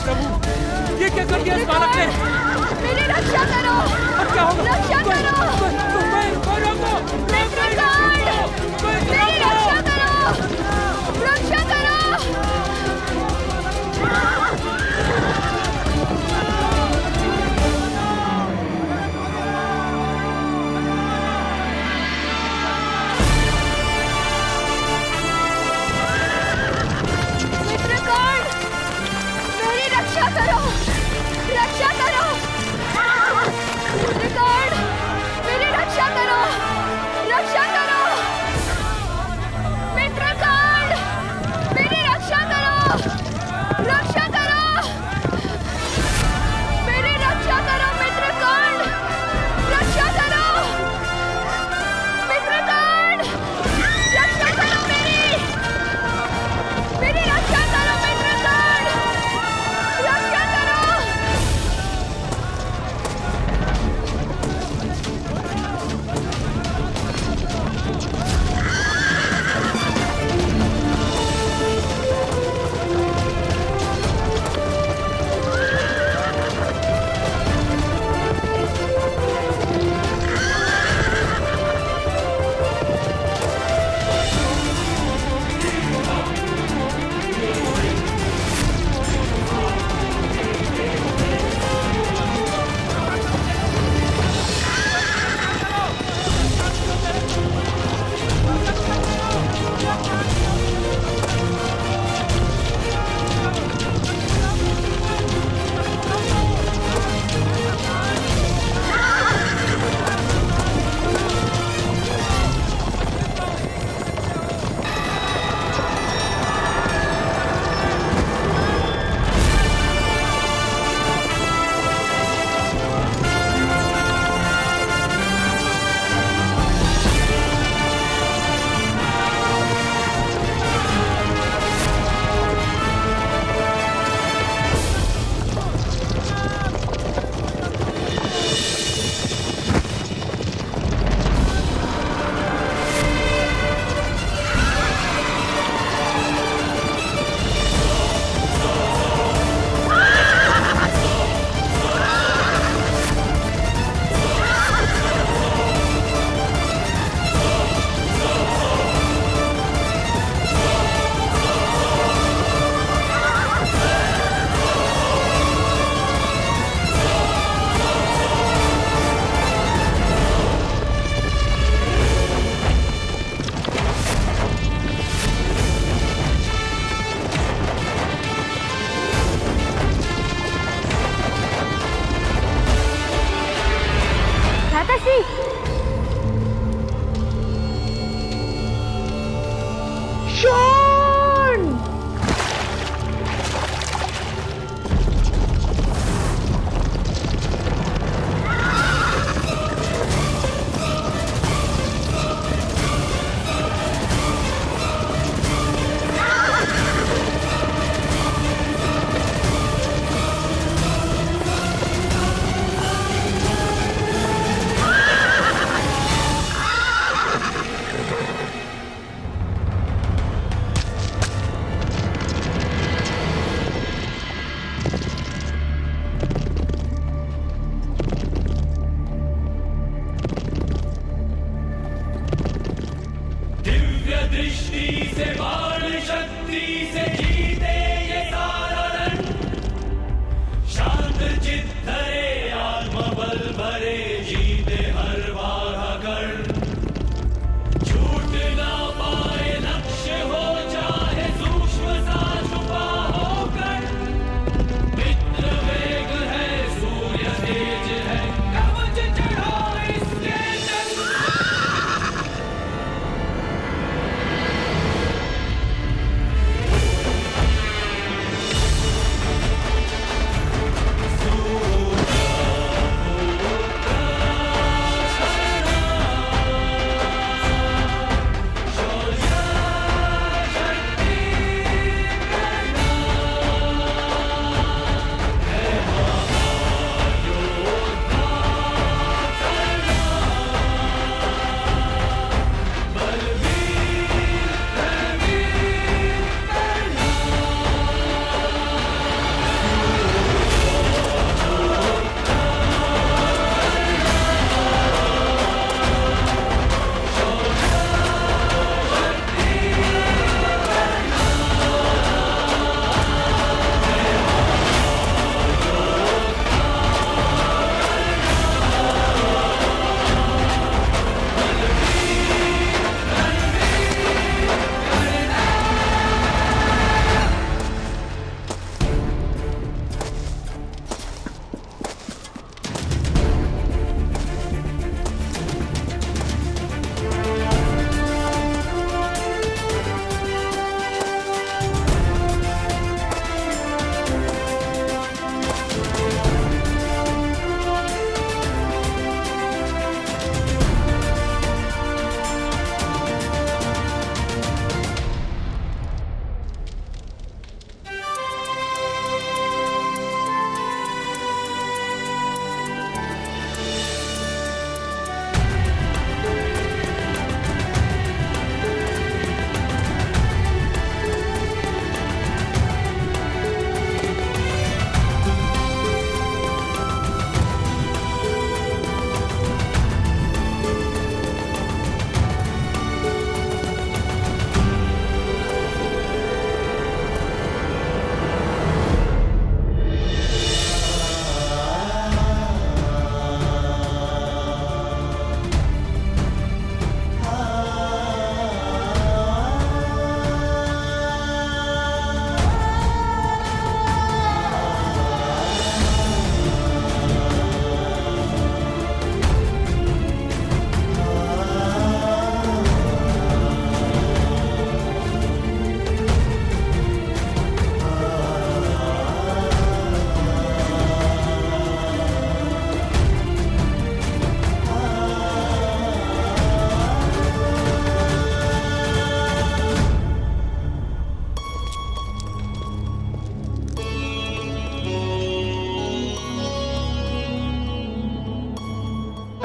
प्रभु, ये क्या कर दिया इस बालक ने? मेरी रक्षा करो। अब क्या होगा? रक्षा करो। कोई रोको! मेरी रक्षा करो। रक्षा करो। मित्रगण, मेरी रक्षा करो। रक्षा करो। मित्रगण, मेरी रक्षा करो। रक्षा करो। मित्रगण, मेरी रक्षा करो। रक्षा करो। मेरी रक्षा करो। मित्रगण, रक्षा करो। मित्रगण, रक्षा करो। मेरी रक्षा करो। मित्रगण, रक्षा करो।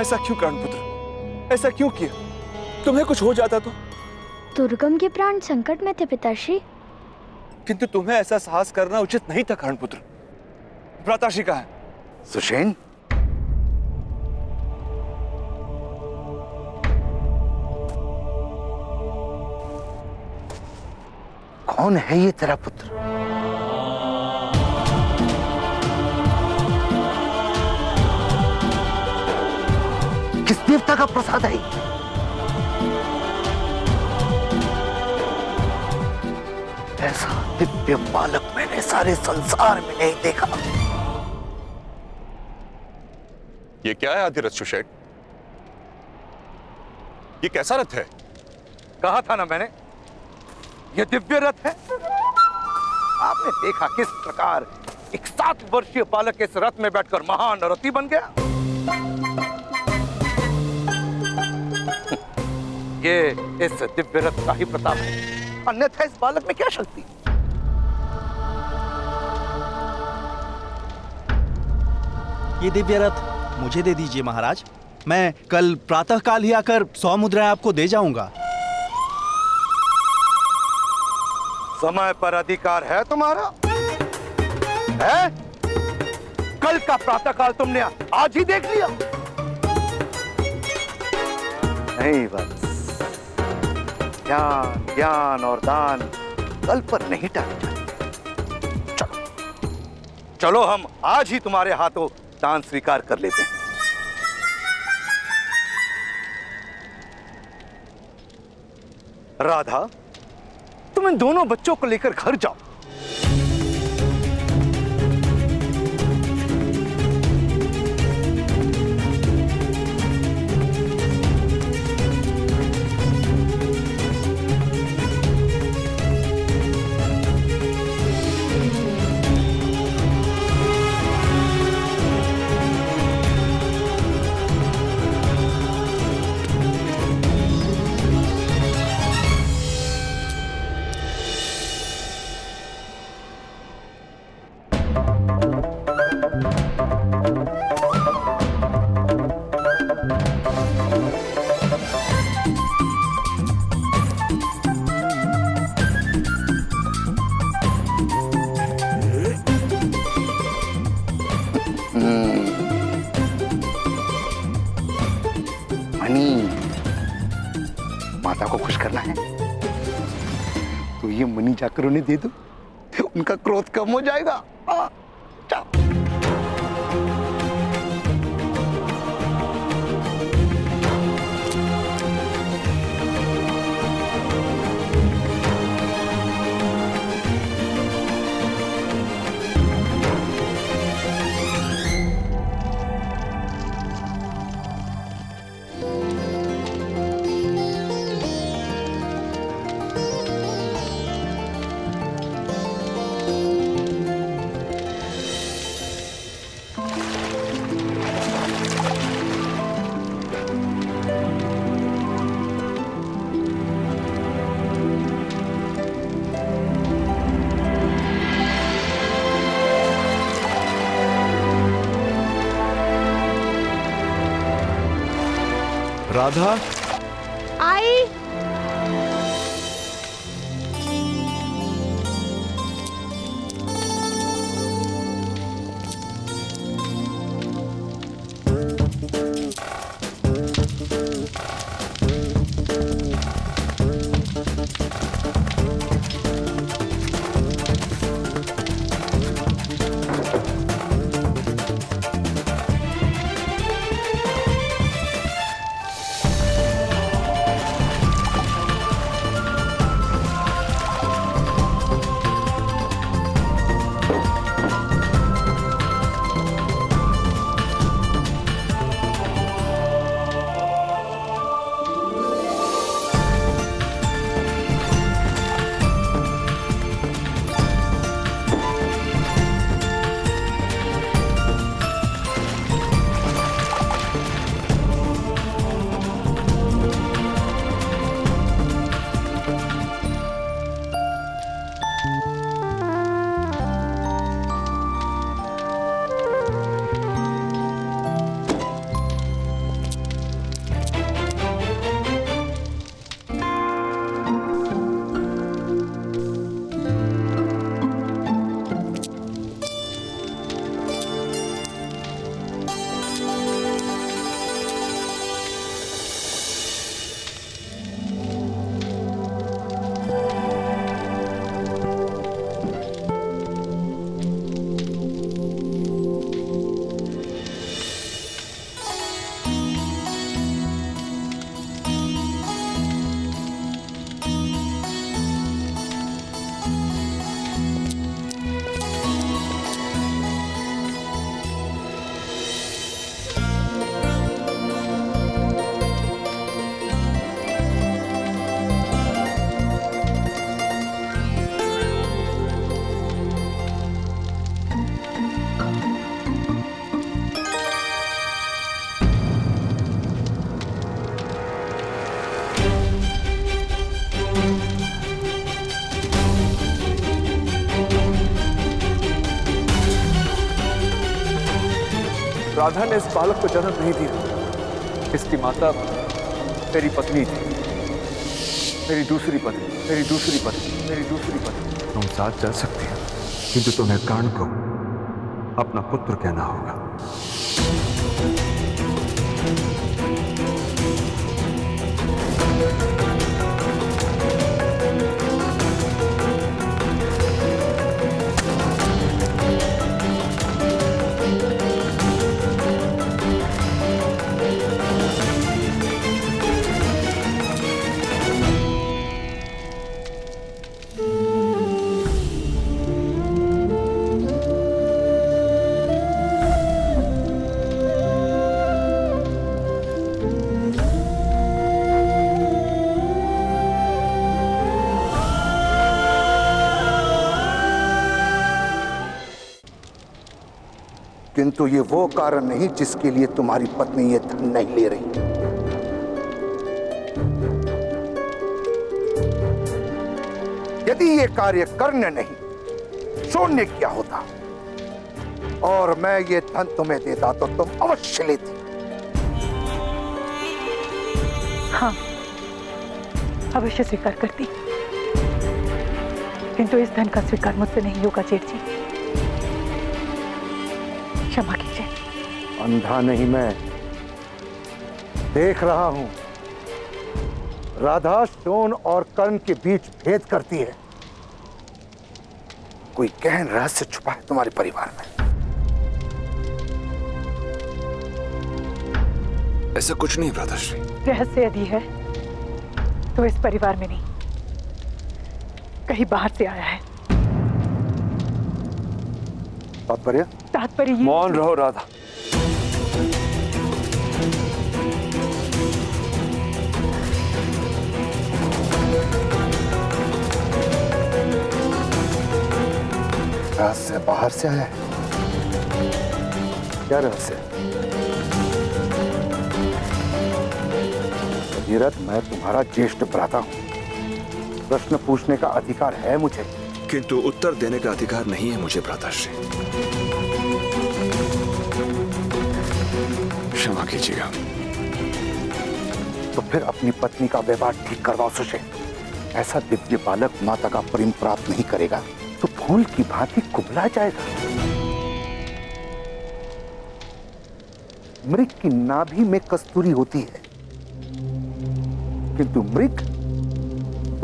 ऐसा क्यों कर्णपुत्र, ऐसा क्यों किया? तुम्हें कुछ हो जाता तो? दुर्गम के प्राण संकट में थे पिताश्री। किंतु तुम्हें ऐसा साहस करना उचित नहीं था कर्णपुत्र। भ्राताश्री कहाँ है? सुषेण, कौन है ये तेरा पुत्र? किस देवता का प्रसाद है? ऐसा दिव्य बालक मैंने सारे संसार में नहीं देखा। ये क्या है आदिरथ सुषेण? ये कैसा रथ है? कहा था ना मैंने, ये दिव्य रथ है। आपने देखा किस प्रकार एक 7 वर्षीय बालक इस रथ में बैठकर महान रथी बन गया। ये इस दिव्य रथ का ही प्रताप है, अन्यथा इस बालक में क्या शक्ति? ये दिव्य रथ मुझे दे दीजिए महाराज। मैं कल प्रातःकाल ही आकर 100 मुद्राएं आपको दे जाऊंगा। समय पर अधिकार है तुम्हारा? है? कल का प्रातःकाल तुमने आज ही देख लिया? नहीं बस, ज्ञान ज्ञान और दान कल पर नहीं टाले जाते। चलो चलो, हम आज ही तुम्हारे हाथों दान स्वीकार कर लेते हैं। राधा, तुम इन दोनों बच्चों को लेकर घर जाओ। माता को खुश करना है तो ये मनी जाकर उन्हें दे दो, उनका क्रोध कम हो जाएगा। जाओ। राधा, आई। राधा ने इस बालक को जन्म नहीं दिया। इसकी माता मेरी पत्नी थी, मेरी दूसरी पत्नी, मेरी दूसरी पत्नी, मेरी दूसरी पत्नी। तुम साथ चल सकती हो, किंतु तुम्हें कर्ण को अपना पुत्र कहना होगा। किंतु ये वो कारण नहीं जिसके लिए तुम्हारी पत्नी ये धन नहीं ले रही। यदि ये कार्य कर्ण नहीं शून्य किया होता और मैं ये धन तुम्हें देता तो तुम अवश्य लेती। हाँ, अवश्य स्वीकार करती, किंतु इस धन का स्वीकार मुझसे नहीं होगा जेठ जी। क्षमा कीजिए। अंधा नहीं, मैं देख रहा हूं। राधा शोन और कर्ण के बीच भेद करती है। कोई गहन रहस्य छुपा है तुम्हारे परिवार में। ऐसा कुछ नहीं भ्राताश्री। रहस्य यदि है तो इस परिवार में नहीं, कहीं बाहर से आया है। तात्पर्य ये। मौन रहो राधा। रहस्य बाहर से आया है? क्या रहस्य? भगीरथ, मैं तुम्हारा ज्येष्ठ भ्राता हूं। प्रश्न पूछने का अधिकार है मुझे, किंतु उत्तर देने का अधिकार नहीं है मुझे भ्राताश्री। क्षमा कीजिएगा। तो फिर अपनी पत्नी का व्यवहार ठीक करवाओ सुषेण। ऐसा दिव्य बालक माता का प्रेम प्राप्त नहीं करेगा तो फूल की भांति कुबला जाएगा। मृग की नाभि में कस्तूरी होती है, किंतु मृग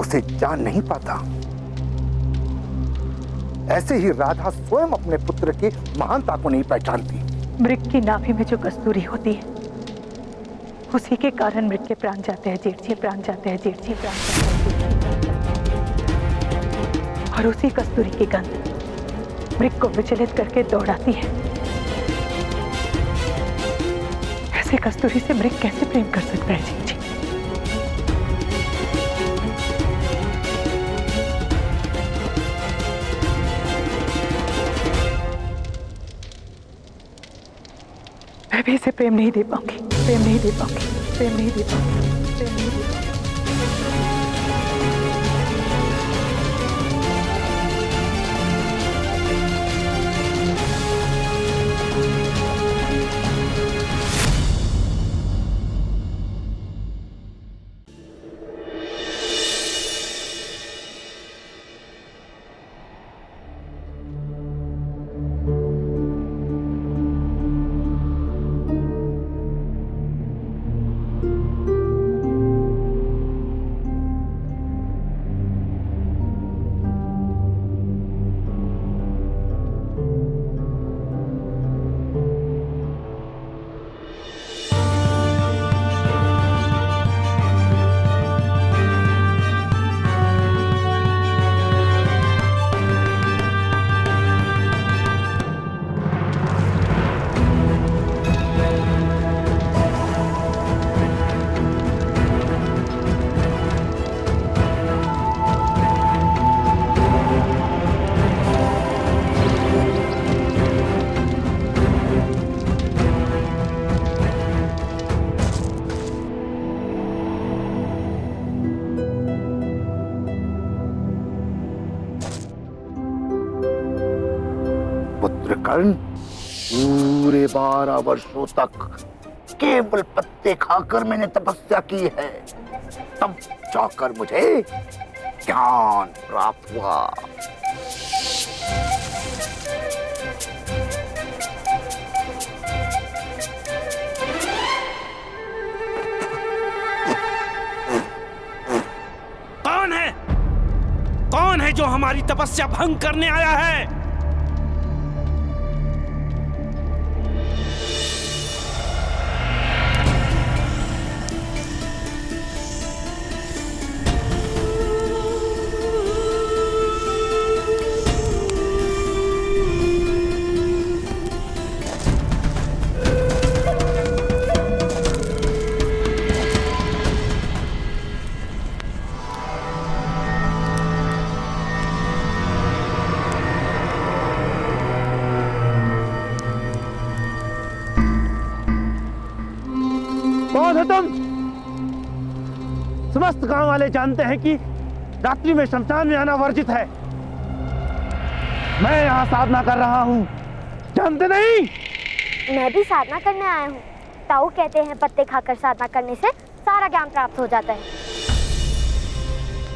उसे जान नहीं पाता। ऐसे ही राधा स्वयं अपने पुत्र की महानता को नहीं पहचानती। मृग की नाभि में जो कस्तूरी होती है, उसी के कारण मृग के प्राण जाते हैं जेठ जी, प्राण जाते हैं जेठ जी, प्राण जाते हैं जेठ जी। और उसी कस्तूरी की गंध मृग को विचलित करके दौड़ाती है। ऐसे कस्तूरी से मृग कैसे प्रेम कर सकता है जेठ जी? मैं भी इसे प्रेम नहीं दे पाऊंगी, प्रेम नहीं दे पाऊंगी, प्रेम नहीं दे पाऊंगी, प्रेम नहीं दे पाऊंगी। कर्ण, पूरे 12 वर्षों तक केवल पत्ते खाकर मैंने तपस्या की है, तब जाकर मुझे ज्ञान प्राप्त हुआ। कौन है जो हमारी तपस्या भंग करने आया है? कौन हो तुम? समस्त गांव वाले जानते हैं कि रात्रि में शमशान में आना वर्जित है। मैं यहाँ साधना कर रहा हूँ, जानते नहीं? मैं भी साधना करने आया हूँ। ताऊ कहते हैं पत्ते खाकर साधना करने से सारा ज्ञान प्राप्त हो जाता है,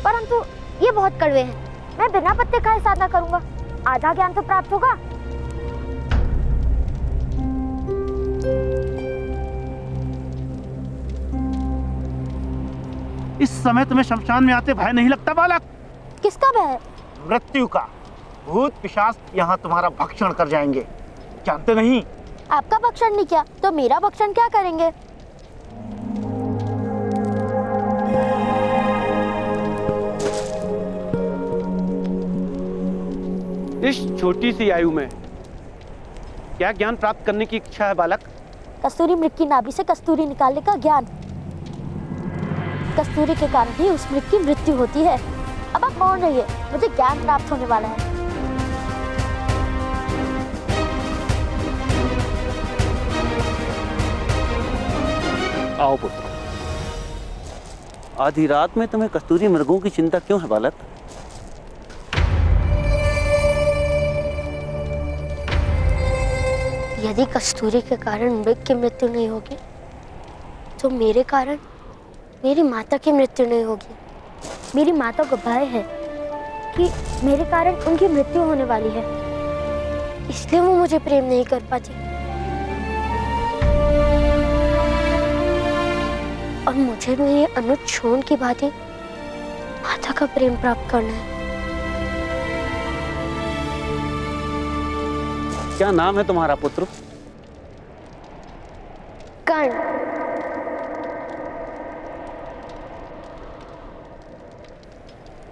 परंतु ये बहुत कड़वे हैं। मैं बिना पत्ते खाए साधना करूंगा, आधा ज्ञान तो प्राप्त होगा। इस समय तुम्हें शमशान में आते भय नहीं लगता बालक? किसका भय? मृत्यु का। भूत पिशाच यहाँ तुम्हारा भक्षण कर जाएंगे, जानते नहीं? आपका भक्षण नहीं किया तो मेरा भक्षण क्या करेंगे? इस छोटी सी आयु में क्या ज्ञान प्राप्त करने की इच्छा है बालक? कस्तूरी मृग की नाभि से कस्तूरी निकालने का ज्ञान। कस्तूरी के कारण ही उस मृग की मृत्यु होती है। अब आप मौन रहिए, मुझे ज्ञान प्राप्त होने वाला है। आओ पुत्र। आधी रात में तुम्हें कस्तूरी मृगों की चिंता क्यों है बालक? यदि कस्तूरी के कारण मृग की मृत्यु नहीं होगी तो मेरे कारण मेरी माता की मृत्यु नहीं होगी। मेरी माता को भय है कि मेरे कारण उनकी मृत्यु होने वाली है, इसलिए वो मुझे प्रेम नहीं कर पाती। और मुझे मेरी अनुज छोन की भांति माता का प्रेम प्राप्त करना है। क्या नाम है तुम्हारा पुत्र? कर्ण।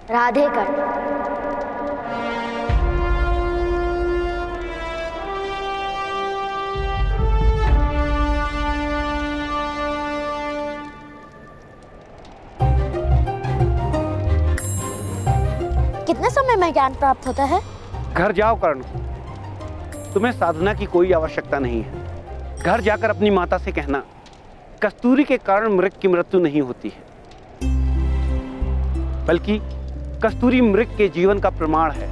राधे कर्ण। कितने समय में ज्ञान प्राप्त होता है? घर जाओ कर्ण, तुम्हें साधना की कोई आवश्यकता नहीं है। घर जाकर अपनी माता से कहना कस्तूरी के कारण मृग की मृत्यु नहीं होती है, बल्कि कस्तूरी मृग के जीवन का प्रमाण है।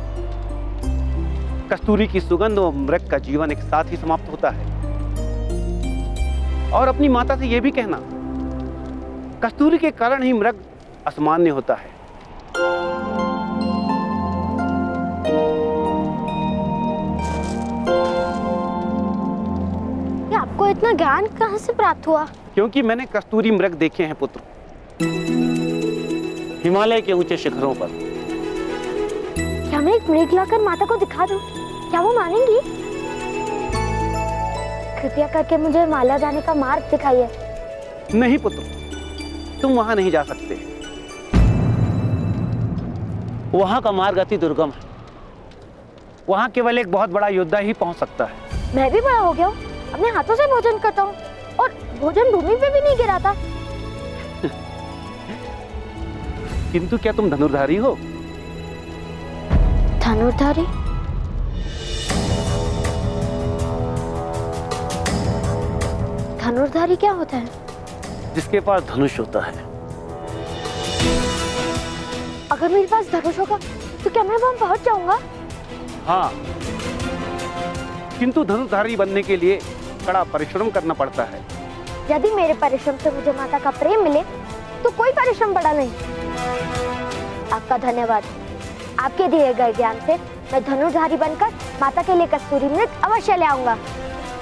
कस्तूरी की सुगंध और मृग का जीवन एक साथ ही समाप्त होता है। और अपनी माता से यह भी कहना कस्तूरी के कारण ही मृग असामान्य होता है। आपको इतना ज्ञान कहां से प्राप्त हुआ? क्योंकि मैंने कस्तूरी मृग देखे हैं पुत्र, हिमालय के ऊंचे शिखरों पर। क्या मैं एक मृग लाकर माता को दिखा दूं? क्या वो मानेंगी? कृपया करके मुझे माला जाने का मार्ग दिखाइए। नहीं पुत्र, तुम वहां नहीं जा सकते। वहां का मार्ग अति दुर्गम है। वहां केवल एक बहुत बड़ा योद्धा ही पहुंच सकता है। मैं भी बड़ा हो गया हूँ, अपने हाथों से भोजन करता हूँ और भोजन भूमि पे भी नहीं गिराता। किंतु क्या तुम धनुर्धारी हो? धनुर्धारी? धनुर्धारी क्या होता है? जिसके पास धनुष होता है। अगर मेरे पास धनुष होगा तो क्या मैं वहां पहुंच जाऊंगा? हाँ, किंतु धनुर्धारी बनने के लिए कड़ा परिश्रम करना पड़ता है। यदि मेरे परिश्रम से मुझे माता का प्रेम मिले तो कोई परिश्रम बड़ा नहीं। आपका धन्यवाद। आपके दिए गए ज्ञान से मैं धनुर्धारी बनकर माता के लिए कस्तूरी मृग अवश्य ले आऊंगा।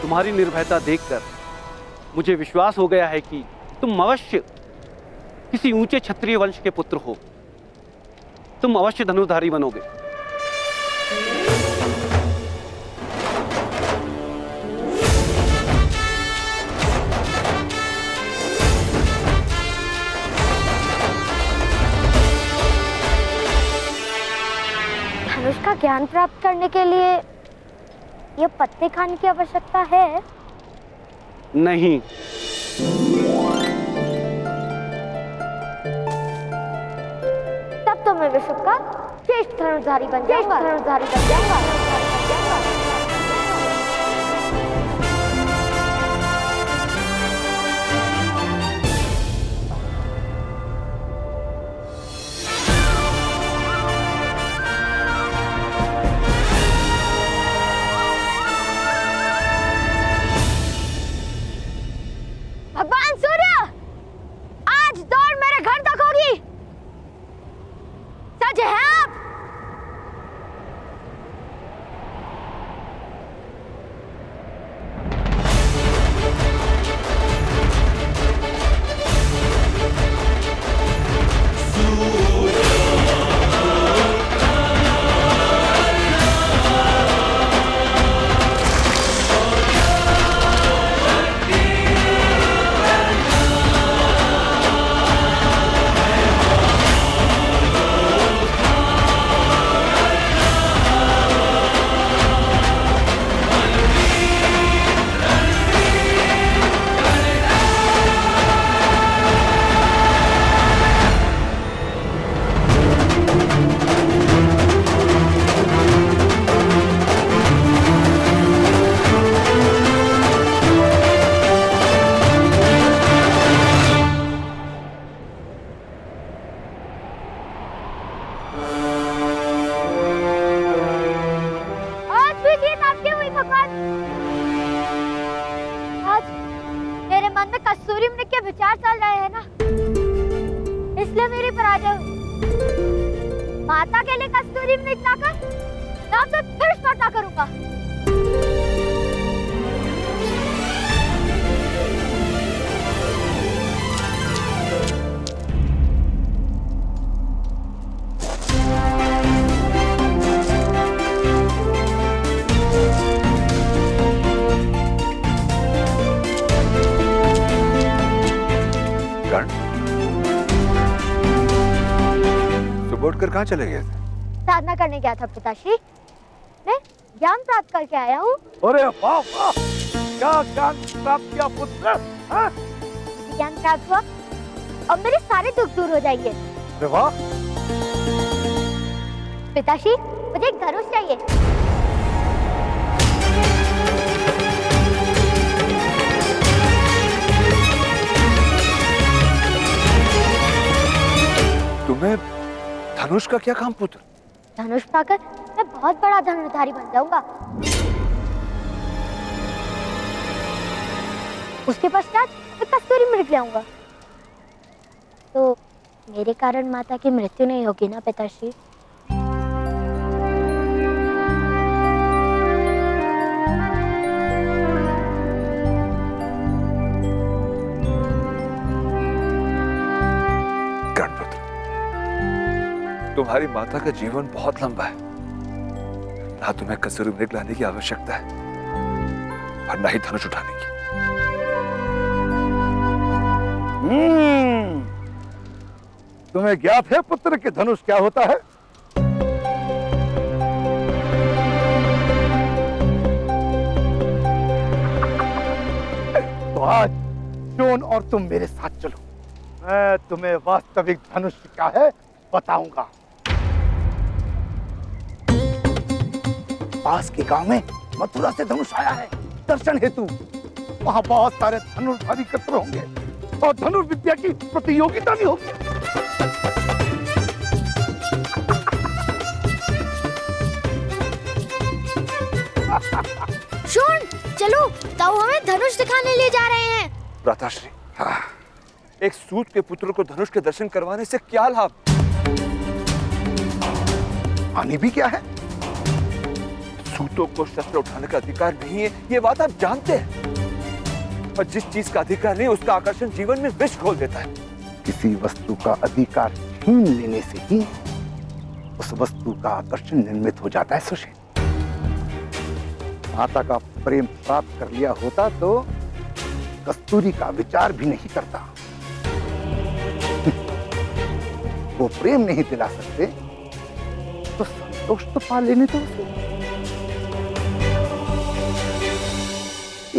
तुम्हारी निर्भयता देखकर मुझे विश्वास हो गया है कि तुम अवश्य किसी ऊंचे क्षत्रिय वंश के पुत्र हो। तुम अवश्य धनुर्धारी बनोगे। धनुष का ज्ञान प्राप्त करने के लिए यह पत्ते खाने की आवश्यकता है? नहीं। तब तो मैं विश्व का श्रेष्ठ धनुर्धारी बन जाऊंगा। भगवान सूर्य, आज दौड़ मेरे घर तक होगी। सच है आप? मेरे मन में कस्तूरी मृग के विचार चल रहे हैं ना, इसलिए मेरी पराजय हुई। माता के लिए कस्तूरी मृग लाकर मैं आपसे फिर स्पर्धा करूंगा। सुबह उठकर कहाँ चले गए थे? साधना करने गया था पिताश्री। मैं ज्ञान प्राप्त करके आया हूँ। अरे वाह वाह, क्या ज्ञान प्राप्त किया पुत्र? ज्ञान प्राप्त हुआ और मेरे सारे दुख दूर हो जाएंगे। अरे वाह। पिताश्री, मुझे एक धनुष चाहिए। तुम्हें धनुष का क्या काम पुत्र? धनुष पाकर मैं बहुत बड़ा धनुर्धारी बन जाऊंगा। उसके पश्चात मैं कस्तूरी मृग ले आऊंगा। तो मेरे कारण माता की मृत्यु नहीं होगी ना पिताश्री? तुम्हारी माता का जीवन बहुत लंबा है, ना तुम्हें कस्तूरी मृग लाने की आवश्यकता है और ना ही धनुष उठाने की। तुम्हें ज्ञात है पुत्र कि धनुष क्या होता है? तो आज जोन और तुम मेरे साथ चलो, मैं तुम्हें वास्तविक धनुष क्या है बताऊंगा। पास के गांव में मथुरा से धनुष आया है दर्शन हेतु। वहां बहुत सारे धनुर्धारी एकत्र होंगे और धनुर्विद्या की प्रतियोगिता भी होगी। चलो, ताऊ हमें धनुष दिखाने ले जा रहे हैं। भ्राताश्री, एक सूत के पुत्र को धनुष के दर्शन करवाने से क्या लाभ? हानि भी क्या है? सूतों को शस्त्र उठाने का अधिकार नहीं है, ये बात आप जानते हैं। और जिस चीज का अधिकार नहीं, उसका आकर्षण जीवन में विष घोल देता है। किसी वस्तु का अधिकार छीन लेने से ही उस वस्तु का आकर्षण निर्मित हो जाता है सुशील। माता का प्रेम प्राप्त कर लिया होता तो कस्तूरी का विचार भी नहीं करता। वो प्रेम नहीं दिला सकते तो संतोष तो पा लेने दो उसे।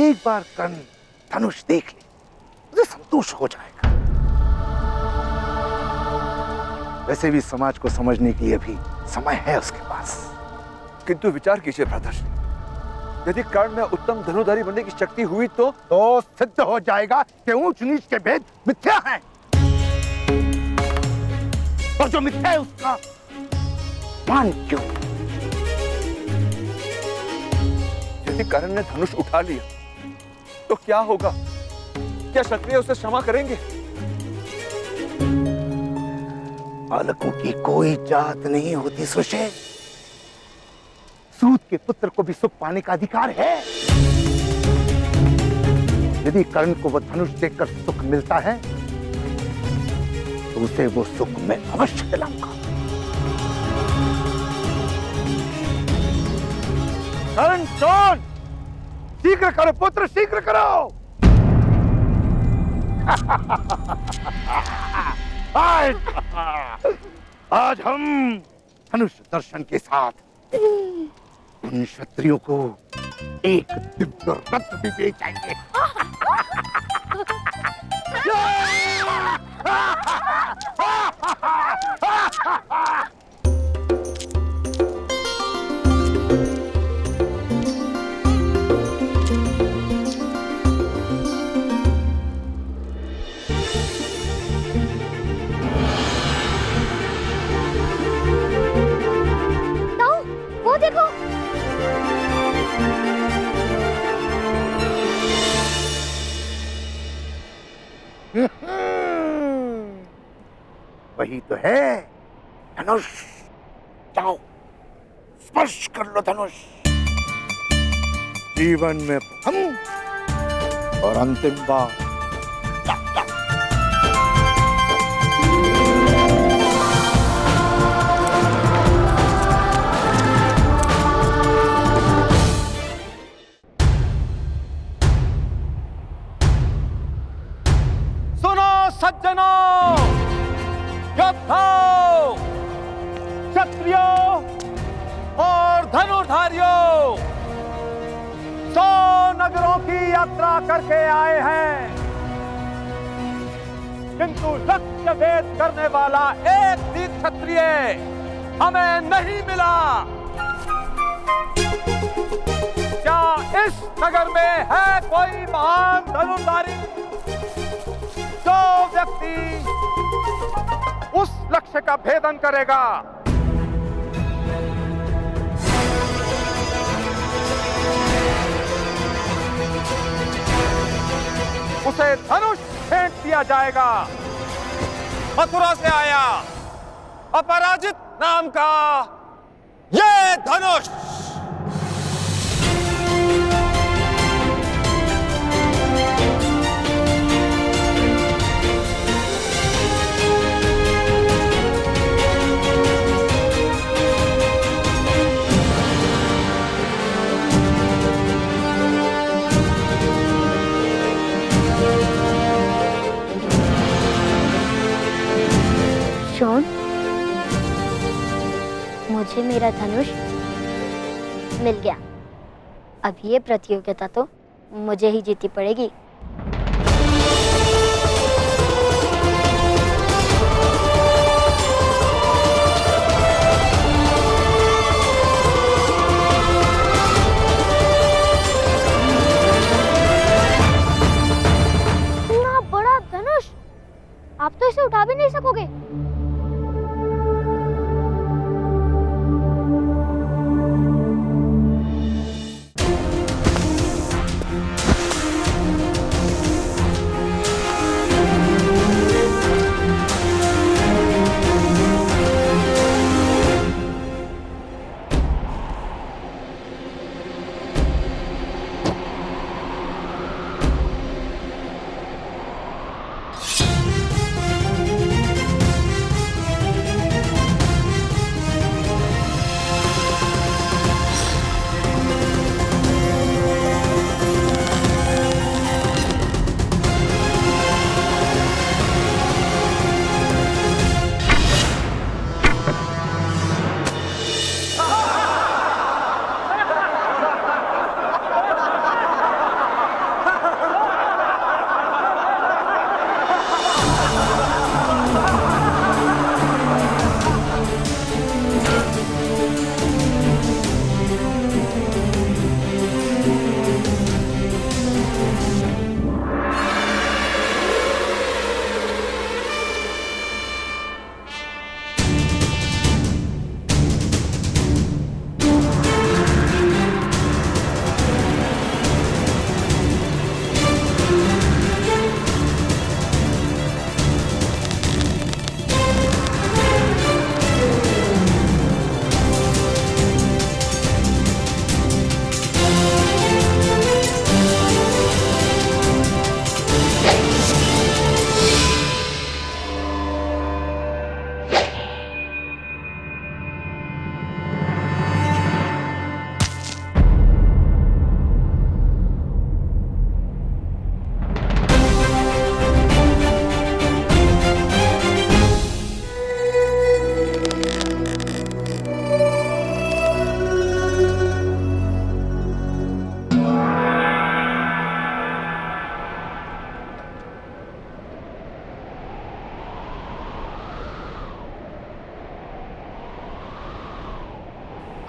एक बार कर्ण धनुष देख ले, उसे संतोष हो जाएगा। वैसे भी समाज को समझने के लिए अभी समय है उसके पास। किंतु विचार कीजिए भ्राताश्री, यदि कर्ण में उत्तम धनुधारी बनने की शक्ति हुई तो सिद्ध हो जाएगा कि ऊंच नीच के भेद मिथ्या हैं। और जो मिथ्या है उसका मान क्यों? यदि कर्ण ने धनुष उठा लिया तो क्या होगा? क्या क्षत्रिय उसे क्षमा करेंगे? बालकों की कोई जात नहीं होती सुशेल। सूत के पुत्र को भी सुख पाने का अधिकार है। यदि कर्ण को वह धनुष देखकर सुख मिलता है तो उसे वो सुख मैं अवश्य दिलाऊंगा। कर्ण सुन, शीघ्र करो पुत्र, शीघ्र करो। आज हम धनुष दर्शन के साथ उन क्षत्रियों को एक दिव्य रत्न भी बेचाएंगे। वो देखो, वही तो है धनुष। जाओ स्पर्श कर लो धनुष। जीवन में प्रथम और अंतिम बार। सज्जनों, योद्धाओं, क्षत्रियों और धनुर्धारियों, 100 नगरों की यात्रा करके आए हैं, किंतु लक्ष्य भेद करने वाला एक भी क्षत्रिय हमें नहीं मिला। क्या इस नगर में है कोई महान धनुर्धारी जो व्यक्ति उस लक्ष्य का भेदन करेगा? उसे धनुष फेंक दिया जाएगा। मथुरा से आया अपराजित नाम का ये धनुष शॉन, मुझे मेरा धनुष मिल गया। अब ये प्रतियोगिता तो मुझे ही जीतनी पड़ेगी। इतना बड़ा धनुष, आप तो इसे उठा भी नहीं सकोगे।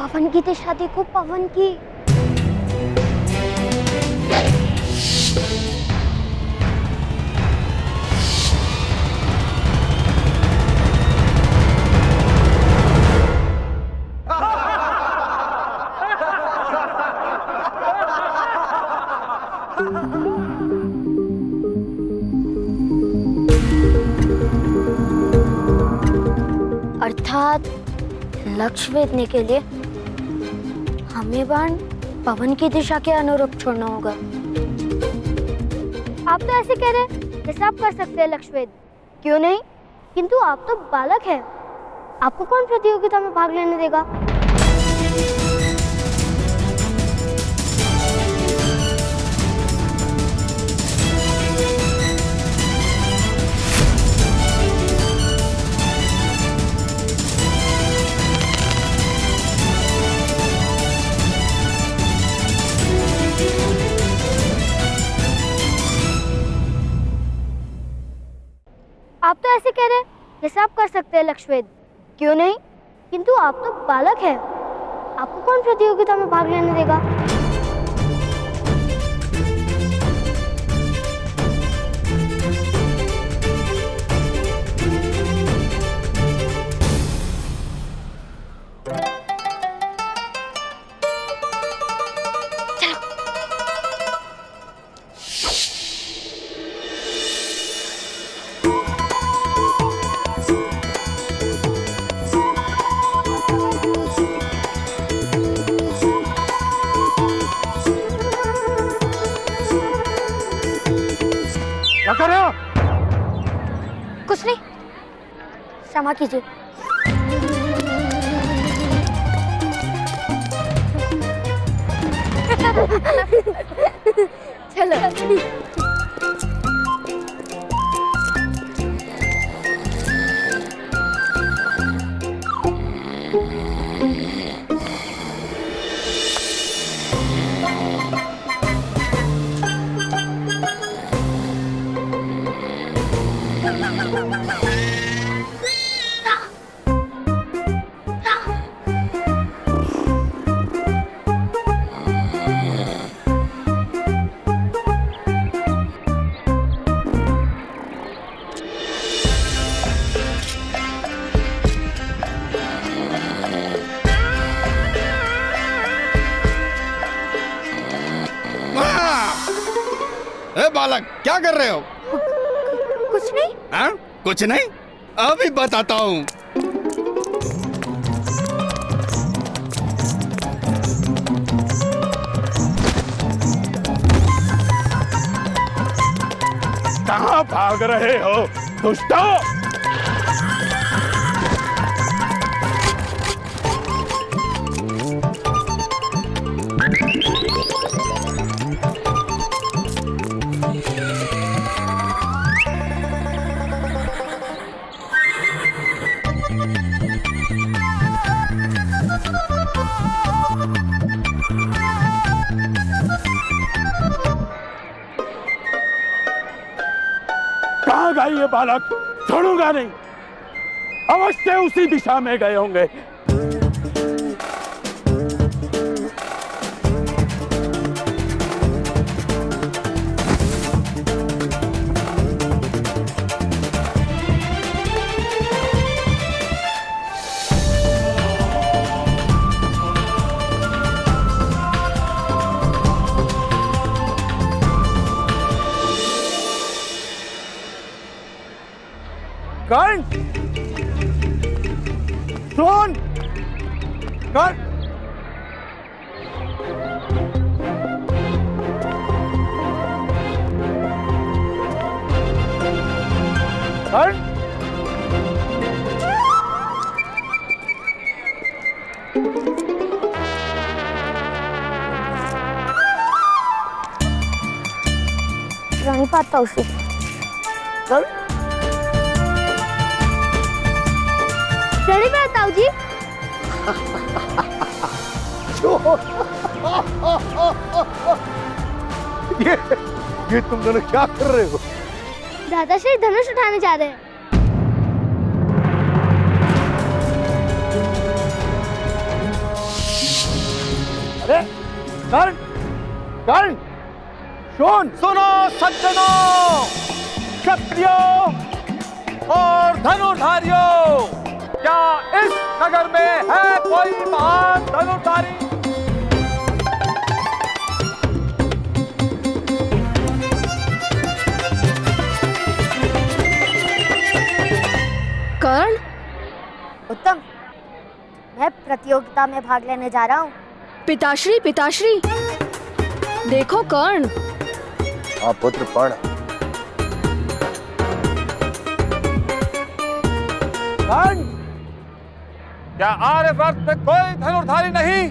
पवन की दिशा देखो, पवन की। अर्थात लक्ष्य वेधने के लिए हमें बाण पवन की दिशा के अनुरूप छोड़ना होगा। आप तो ऐसे कह रहे हैं जैसे आप कर सकते हैं लक्ष्य वेध। क्यों नहीं? किंतु आप तो बालक हैं। आपको कौन प्रतियोगिता में भाग लेने देगा? आप तो ऐसे कह रहे हैं जैसे आप कर सकते हैं लक्ष्य वेध। क्यों नहीं? किंतु आप तो बालक हैं। आपको कौन प्रतियोगिता में भाग लेने देगा? क्या कर रहे हो? कुछ नहीं, क्षमा कीजिए। चलो। ए बालक, क्या कर रहे हो? कुछ नहीं। हाँ? कुछ नहीं? अभी बताता हूँ। कहाँ भाग रहे हो दुष्टों? कहाँ गए ये बालक? छोड़ूंगा नहीं। अवश्य उसी दिशा में गए होंगे। कर्ण, सुन, कर्ण, कर्ण, नहीं पाता उसे। कर्ण, रेडी में ताऊ जी। ये तुम दोनों क्या कर रहे हो? दादाश्री धनुष उठाने जा रहे हैं। अरे कर्ण, कर्ण, सुनो सज्जनों, क्षत्रियों और धनुर्धारियों, क्या इस नगर में है कोई महान धनुर्धारी? कर्ण, उत्तम, मैं प्रतियोगिता में भाग लेने जा रहा हूँ। पिताश्री, पिताश्री, देखो कर्ण। हाँ पुत्र, पढ़। कर्ण, क्या आर्यवर्त में कोई धनुर्धारी नहीं?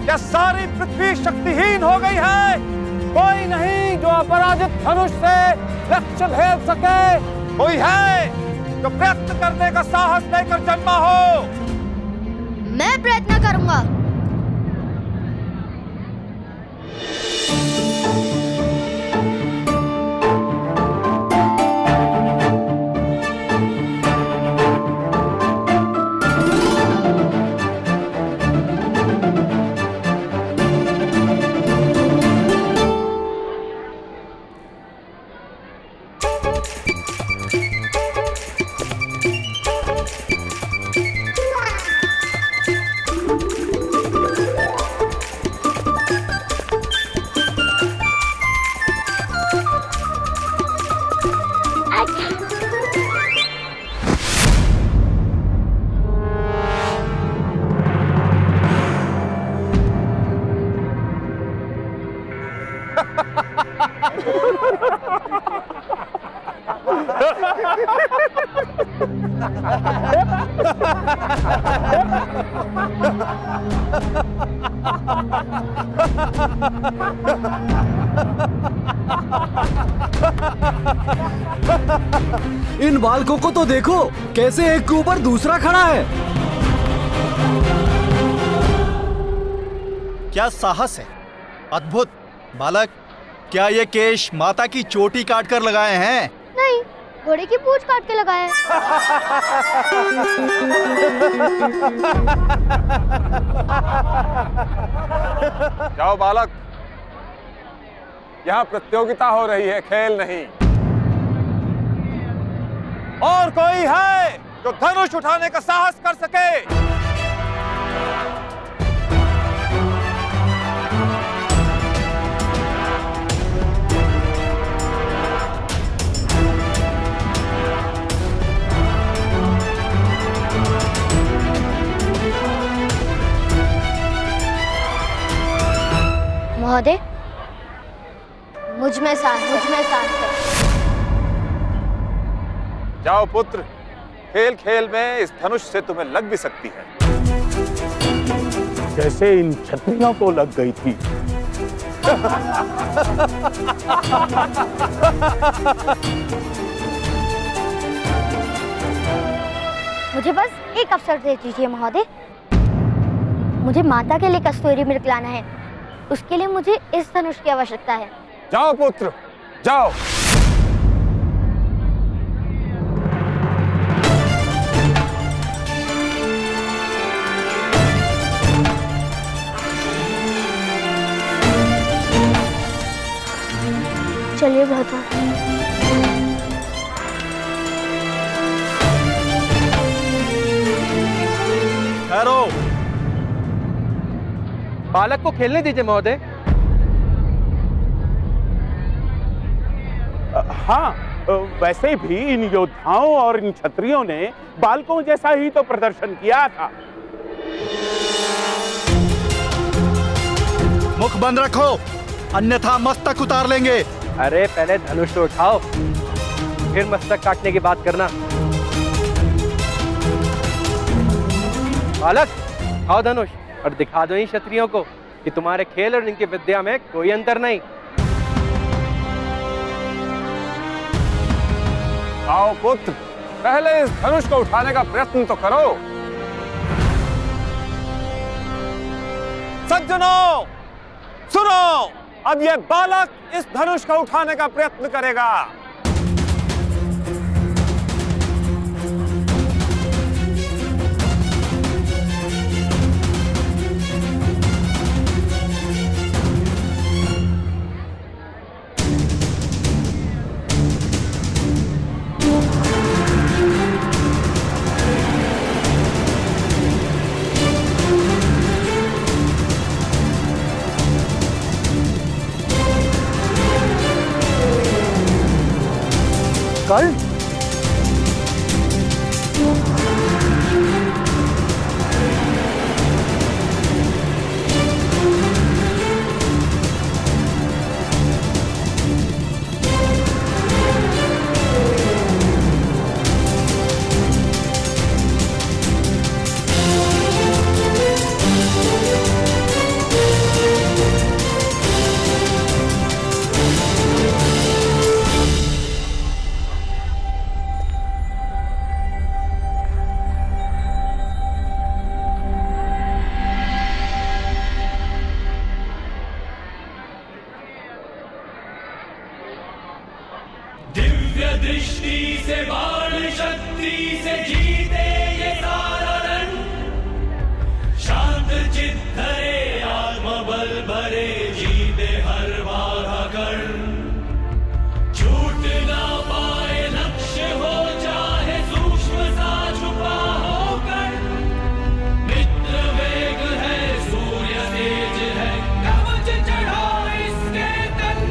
क्या सारी पृथ्वी शक्तिहीन हो गई है? कोई नहीं जो अपराजित धनुष से लक्ष्य भेद सके? कोई है जो प्रयत्न करने का साहस लेकर जन्मा हो? मैं प्रयत्न करूंगा। इन बालकों को तो देखो, कैसे एक के ऊपर दूसरा खड़ा है। क्या साहस है, अद्भुत। बालक, क्या ये केश माता की चोटी काट कर लगाए हैं? नहीं, घोड़े की पूंछ काट के लगाया है। जाओ बालक, यहाँ प्रतियोगिता हो रही है, खेल नहीं। और कोई है जो धनुष उठाने का साहस कर सके? महोदय, मुझ में साहस है। जाओ पुत्र, खेल खेल में इस धनुष से तुम्हें लग भी सकती है। जैसे इन क्षत्रियों को लग गई थी। मुझे बस एक अवसर दे दीजिए महोदय। मुझे माता के लिए कस्तूरी मृग लाना है। उसके लिए मुझे इस धनुष की आवश्यकता है। जाओ पुत्र, जाओ। चलिए भ्राता। ठहरो। बालक को खेलने दीजिए महोदय। हाँ, वैसे भी इन योद्धाओं और इन क्षत्रियों ने बालकों जैसा ही तो प्रदर्शन किया था। मुख बंद रखो, अन्यथा मस्तक उतार लेंगे। अरे पहले धनुष तो उठाओ, फिर मस्तक काटने की बात करना। बालक, उठाओ धनुष और दिखा दो इन क्षत्रियों को कि तुम्हारे खेल और इनकी विद्या में कोई अंतर नहीं। आओ पुत्र, पहले इस धनुष को उठाने का प्रयत्न तो करो। सज्जनों, सुनो, अब यह बालक इस धनुष को उठाने का प्रयत्न करेगा। कर्ण, दिव्य दृष्टि से बाण शक्ति से जीते ये सारा रण, शांत चित्त धरे आत्मबल भरे जीते हर बाधा कर्ण, छूट ना पाए लक्ष्य हो चाहे सूक्ष्म सा छुपा हो कर्ण, मित्र वेग है सूर्य तेज है कवच चढ़ा इसके तन।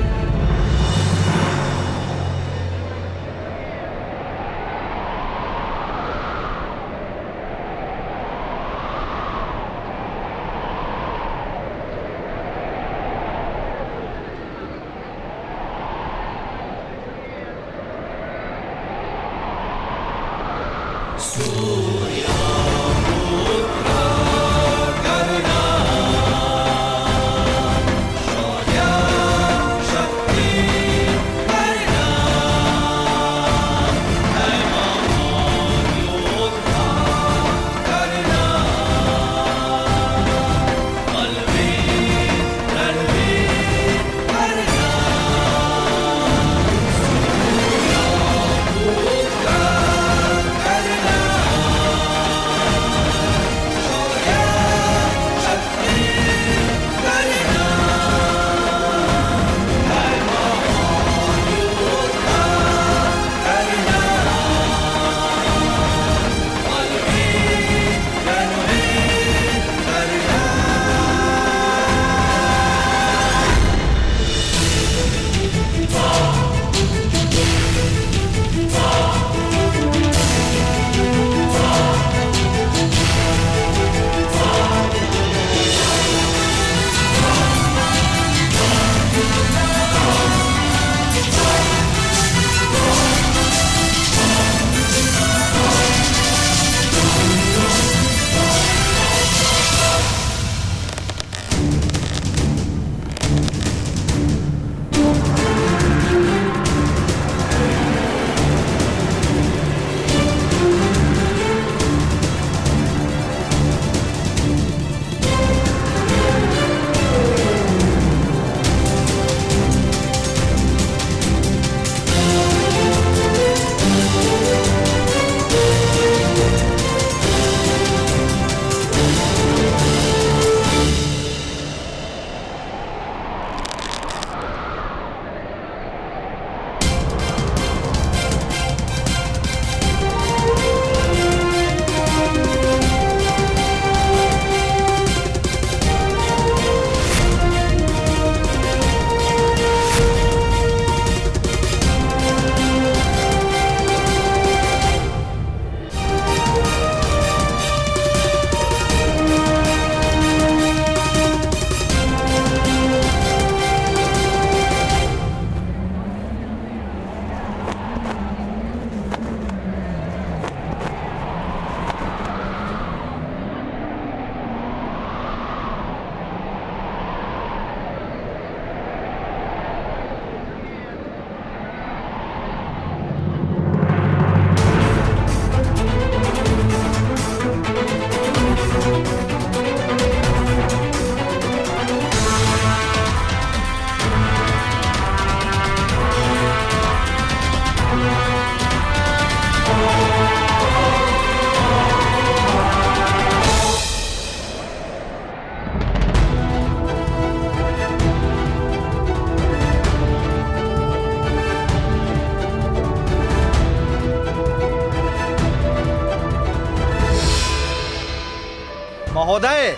महोदय,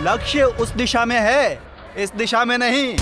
लक्ष्य उस दिशा में है, इस दिशा में नहीं।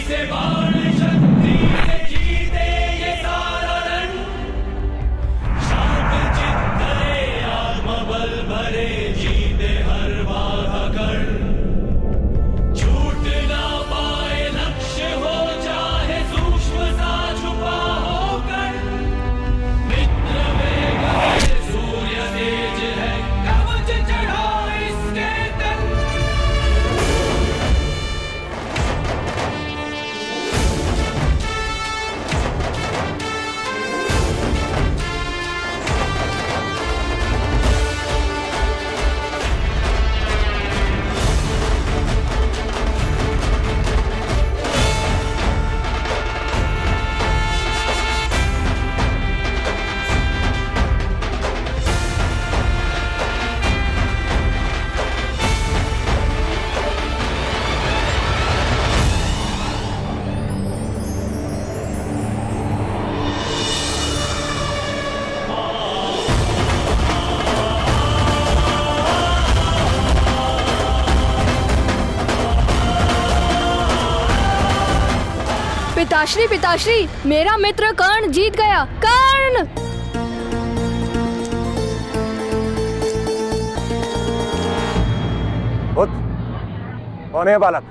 से बाण शक्ति से जीते ये सारा रण शांत चित्त धरे आत्मबल भरे जीते हर बाधा कण छूट ना पाए लक्ष्य हो चाहे सूक्ष्म सा छुपा हो कण मित्र वेग है सूर्य तेज है कवच चढ़ा इसके तन पिताश्री पिताश्री, मेरा मित्र कर्ण जीत गया। कर्ण! कौन है बालक?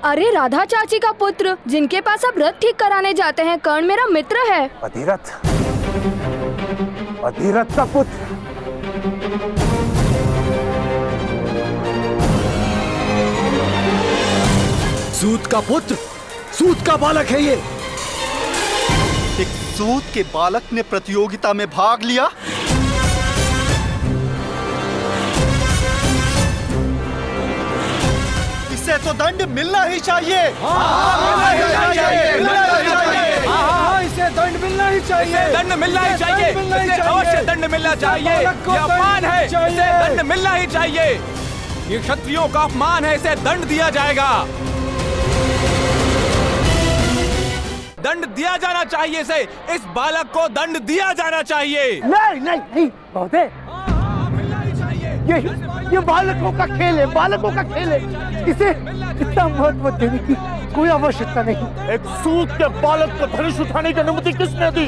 अरे राधा चाची का पुत्र, जिनके पास आप रथ ठीक कराने जाते हैं। कर्ण मेरा मित्र है। अधिरथ? अधिरथ का पुत्र? सूत का पुत्र, सूत का बालक है ये। एक सूत के बालक ने प्रतियोगिता में भाग लिया। इसे तो दंड मिलना ही चाहिए। इसे दंड मिलना ही चाहिए। दंड मिलना ही चाहिए। इसे अवश्य दंड मिलना चाहिए। ये अपमान है, इसे दंड मिलना ही चाहिए। ये क्षत्रियों का अपमान है, इसे दंड दिया जाएगा। दंड दिया जाना चाहिए इसे। इस बालक को दंड दिया जाना चाहिए। नहीं नहीं नहीं महोदय, ये बालकों का खेल है, बालकों का खेल है। इसे इतना महत्व देने की कोई आवश्यकता नहीं। एक सूत के बालक को धनुष उठाने की अनुमति किसने दी?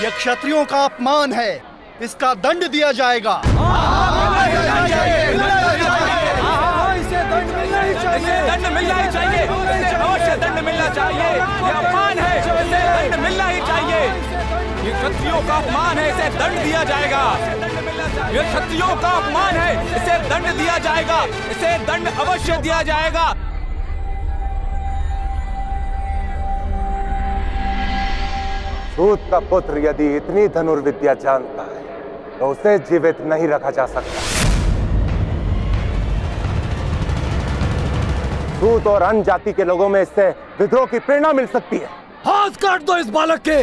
यह क्षत्रियों का अपमान है, इसका दंड दिया जाएगा। इसे दंड मिलना ही चाहिए। दंड मिलना ही चाहिए। इसे अवश्य दंड मिलना चाहिए। ये अपमान है, इसे दंड मिलना ही चाहिए। ये क्षत्रियों का अपमान है, इसे दंड दिया जाएगा। ये क्षत्रियों का अपमान है, इसे दंड दिया जाएगा। इसे दंड अवश्य दिया जाएगा। सूत का पुत्र यदि इतनी धनुर्विद्या जानता है तो उसे जीवित नहीं रखा जा सकता। सूत और अन्य जाति के लोगों में इससे विद्रोह की प्रेरणा मिल सकती है। हाथ काट दो इस बालक के।